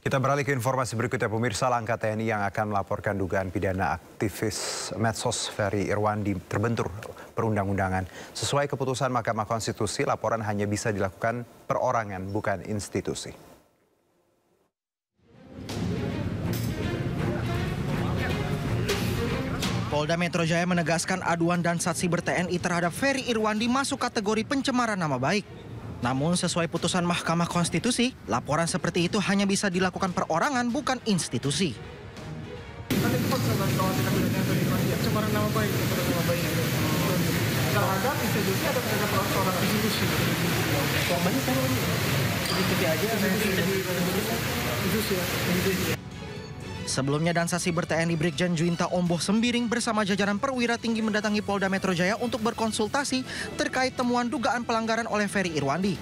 Kita beralih ke informasi berikutnya, pemirsa. Langkah TNI yang akan melaporkan dugaan pidana aktivis medsos Ferry Irwandi terbentur perundang-undangan. Sesuai keputusan Mahkamah Konstitusi, laporan hanya bisa dilakukan perorangan, bukan institusi. Polda Metro Jaya menegaskan aduan dan saksi ber-TNI terhadap Ferry Irwandi masuk kategori pencemaran nama baik. Namun sesuai putusan Mahkamah Konstitusi, laporan seperti itu hanya bisa dilakukan perorangan, bukan institusi. Pencemaran nama baik, terhadap institusi atau terhadap perorangan? Institusi. Korbannya sama ini. Ikuti aja. Institusi. Sebelumnya Dansa Siber TNI Brigjen Juwinta Omboh Sembiring bersama jajaran perwira tinggi mendatangi Polda Metro Jaya untuk berkonsultasi terkait temuan dugaan pelanggaran oleh Ferry Irwandi.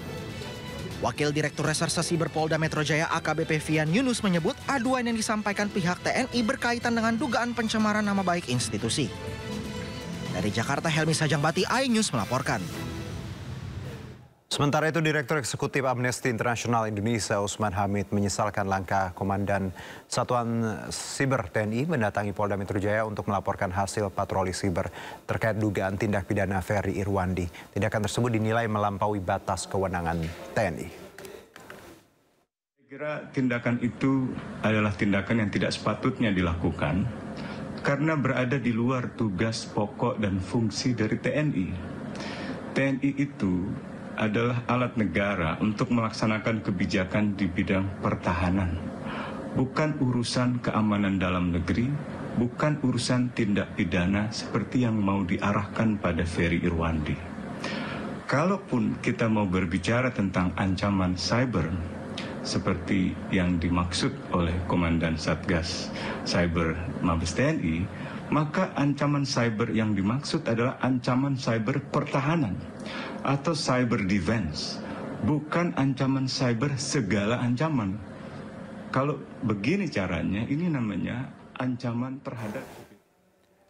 Wakil Direktur Reserse Siber Polda Metro Jaya AKBP Fian Yunus menyebut aduan yang disampaikan pihak TNI berkaitan dengan dugaan pencemaran nama baik institusi. Dari Jakarta, Helmi Sajangbati, iNews melaporkan. Sementara itu, Direktur Eksekutif Amnesty International Indonesia Usman Hamid menyesalkan langkah Komandan Satuan Siber TNI mendatangi Polda Metro Jaya untuk melaporkan hasil patroli siber terkait dugaan tindak pidana Ferry Irwandi. Tindakan tersebut dinilai melampaui batas kewenangan TNI. Saya kira tindakan itu adalah tindakan yang tidak sepatutnya dilakukan karena berada di luar tugas pokok dan fungsi dari TNI. TNI itu adalah alat negara untuk melaksanakan kebijakan di bidang pertahanan. Bukan urusan keamanan dalam negeri, bukan urusan tindak pidana seperti yang mau diarahkan pada Ferry Irwandi. Kalaupun kita mau berbicara tentang ancaman cyber, seperti yang dimaksud oleh Komandan Satgas Cyber Mabes TNI, maka ancaman cyber yang dimaksud adalah ancaman cyber pertahanan atau cyber defense, bukan ancaman cyber segala ancaman. Kalau begini caranya, ini namanya ancaman terhadap.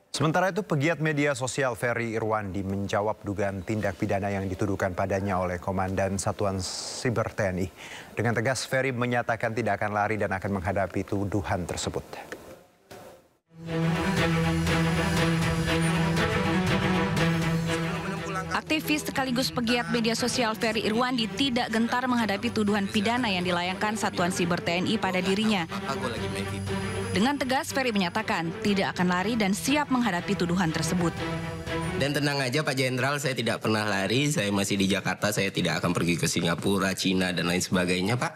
Sementara itu, pegiat media sosial Ferry Irwandi menjawab dugaan tindak pidana yang dituduhkan padanya oleh Komandan Satuan Siber TNI. Dengan tegas, Ferry menyatakan tidak akan lari dan akan menghadapi tuduhan tersebut. Aktivis sekaligus pegiat media sosial Ferry Irwandi tidak gentar menghadapi tuduhan pidana yang dilayangkan Satuan Siber TNI pada dirinya. Dengan tegas, Ferry menyatakan tidak akan lari dan siap menghadapi tuduhan tersebut. Dan tenang aja Pak Jenderal, saya tidak pernah lari, saya masih di Jakarta, saya tidak akan pergi ke Singapura, Cina, dan lain sebagainya Pak.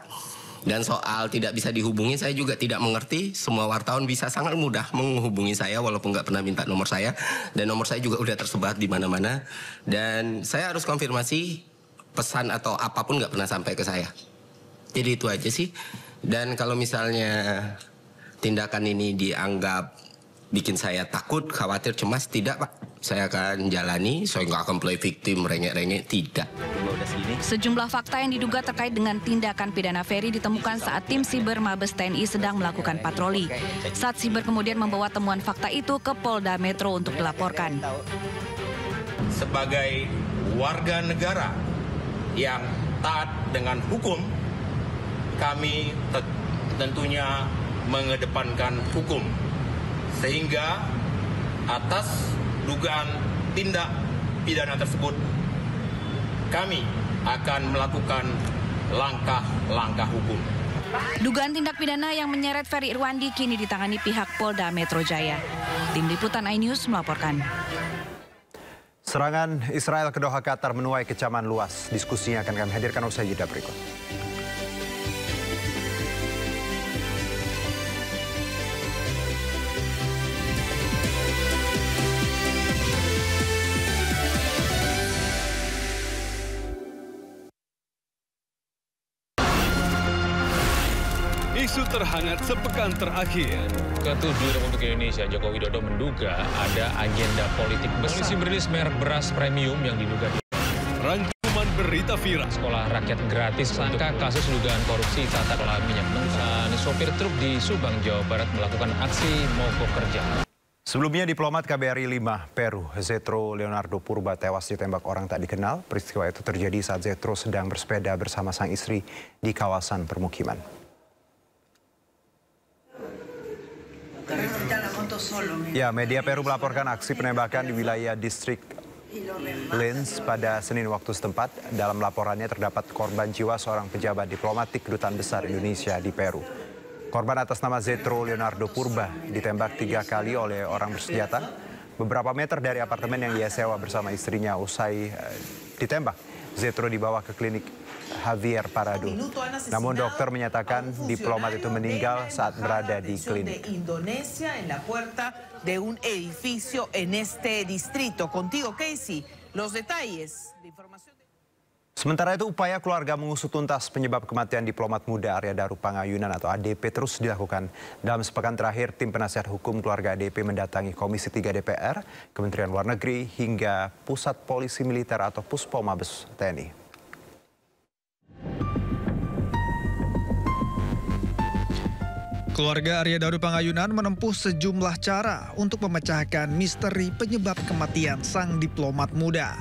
Dan soal tidak bisa dihubungi, saya juga tidak mengerti. Semua wartawan bisa sangat mudah menghubungi saya walaupun nggak pernah minta nomor saya. Dan nomor saya juga udah tersebar di mana-mana. Dan saya harus konfirmasi pesan atau apapun nggak pernah sampai ke saya. Jadi itu aja sih. Dan kalau misalnya tindakan ini dianggap bikin saya takut, khawatir, cemas, tidak Pak. Saya akan jalani, saya nggak akan play victim, rengek-rengek, tidak. Sejumlah fakta yang diduga terkait dengan tindakan pidana Ferry ditemukan saat tim siber Mabes TNI sedang melakukan patroli. Saat siber kemudian membawa temuan fakta itu ke Polda Metro untuk dilaporkan. Sebagai warga negara yang taat dengan hukum, kami tentunya mengedepankan hukum. Sehingga atas dugaan tindak pidana tersebut, kami akan melakukan langkah-langkah hukum. Dugaan tindak pidana yang menyeret Ferry Irwandi kini ditangani pihak Polda Metro Jaya. Tim Liputan iNews melaporkan. Serangan Israel ke Doha Qatar menuai kecaman luas. Diskusinya akan kami hadirkan usai jeda berikut. Isu terhangat sepekan terakhir. Ketujuh Republik Indonesia, Joko Widodo menduga ada agenda politik besar. Polisi merilis merek beras premium yang diduga Rangkuman berita viral. Sekolah rakyat gratis sangka kasus dugaan korupsi tata kelola minyak mentah. Sopir truk di Subang, Jawa Barat melakukan aksi mogok kerja. Sebelumnya, diplomat KBRI 5 Peru, Zetro Leonardo Purba, tewas ditembak orang tak dikenal. Peristiwa itu terjadi saat Zetro sedang bersepeda bersama sang istri di kawasan permukiman. Ya, media Peru melaporkan aksi penembakan di wilayah distrik Lins pada Senin waktu setempat. Dalam laporannya terdapat korban jiwa seorang pejabat diplomatik Kedutaan Besar Indonesia di Peru. Korban atas nama Zetro Leonardo Purba ditembak 3 kali oleh orang bersenjata beberapa meter dari apartemen yang ia sewa bersama istrinya. Usai ditembak, Zetro dibawa ke klinik Javier Parado. Namun dokter menyatakan diplomat itu meninggal saat berada di klinik. Indonesia en la puerta de un edificio en este distrito. Contigo, Casey, los detalles de información. Sementara itu, upaya keluarga mengusut tuntas penyebab kematian diplomat muda Arya Daru Pangayunan atau ADP terus dilakukan. Dalam sepekan terakhir, tim penasihat hukum keluarga ADP mendatangi Komisi 3 DPR, Kementerian Luar Negeri, hingga Pusat Polisi Militer atau Puspom Mabes TNI. Keluarga Arya Daru Pangayunan menempuh sejumlah cara untuk memecahkan misteri penyebab kematian sang diplomat muda.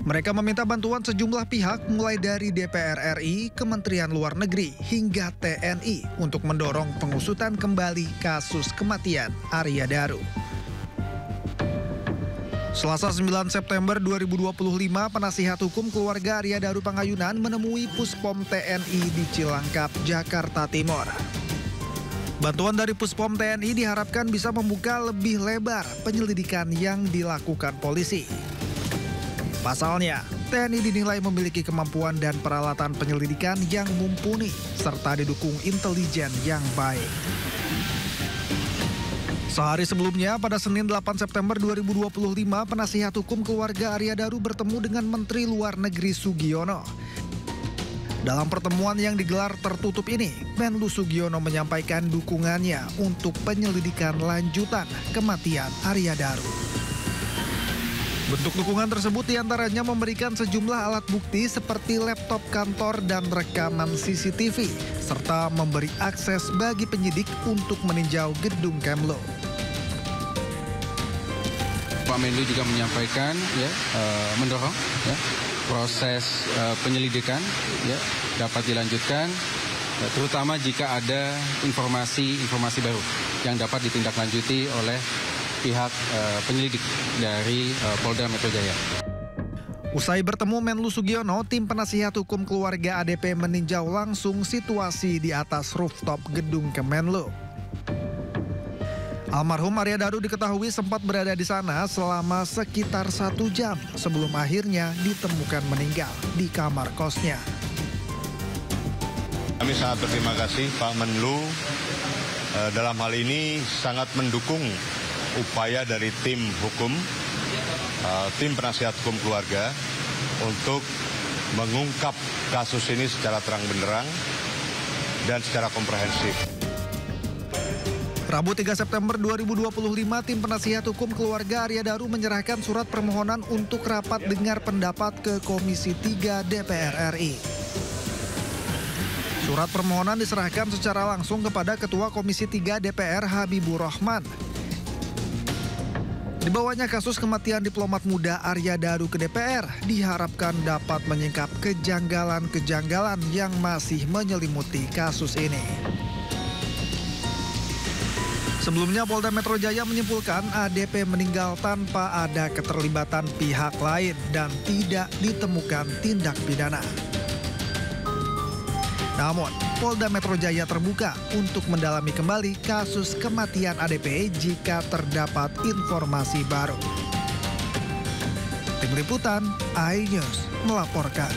Mereka meminta bantuan sejumlah pihak mulai dari DPR RI, Kementerian Luar Negeri, hingga TNI untuk mendorong pengusutan kembali kasus kematian Arya Daru. Selasa 9 September 2025, penasihat hukum keluarga Arya Daru Pangayunan menemui Puspom TNI di Cilangkap, Jakarta Timur. Bantuan dari Puspom TNI diharapkan bisa membuka lebih lebar penyelidikan yang dilakukan polisi. Pasalnya, TNI dinilai memiliki kemampuan dan peralatan penyelidikan yang mumpuni, serta didukung intelijen yang baik. Sehari sebelumnya, pada Senin 8 September 2025, penasihat hukum keluarga Arya Daru bertemu dengan Menteri Luar Negeri Sugiono. Dalam pertemuan yang digelar tertutup ini, Menlu Sugiono menyampaikan dukungannya untuk penyelidikan lanjutan kematian Arya Daru. Bentuk dukungan tersebut diantaranya memberikan sejumlah alat bukti seperti laptop kantor dan rekaman CCTV, serta memberi akses bagi penyidik untuk meninjau gedung Kemlo. Pak Menlu juga menyampaikan mendorong proses penyelidikan dapat dilanjutkan, terutama jika ada informasi baru yang dapat ditindaklanjuti oleh pihak penyelidik dari Polda Metro Jaya. Usai bertemu Menlu Sugiono, tim penasihat hukum keluarga ADP meninjau langsung situasi di atas rooftop gedung Kemenlu. Almarhum Arya Daru diketahui sempat berada di sana selama sekitar 1 jam sebelum akhirnya ditemukan meninggal di kamar kosnya. Kami sangat berterima kasih Pak Menlu dalam hal ini sangat mendukung upaya dari tim hukum, tim penasihat hukum keluarga untuk mengungkap kasus ini secara terang benderang dan secara komprehensif. Rabu 3 September 2025, tim penasihat hukum keluarga Arya Daru menyerahkan surat permohonan untuk rapat dengar pendapat ke Komisi 3 DPR RI. Surat permohonan diserahkan secara langsung kepada Ketua Komisi 3 DPR Habibur Rahman. Dibawanya kasus kematian diplomat muda Arya Daru ke DPR diharapkan dapat menyingkap kejanggalan-kejanggalan yang masih menyelimuti kasus ini. Sebelumnya, Polda Metro Jaya menyimpulkan ADP meninggal tanpa ada keterlibatan pihak lain dan tidak ditemukan tindak pidana. Namun, Polda Metro Jaya terbuka untuk mendalami kembali kasus kematian ADP jika terdapat informasi baru. Tim Liputan, iNews melaporkan.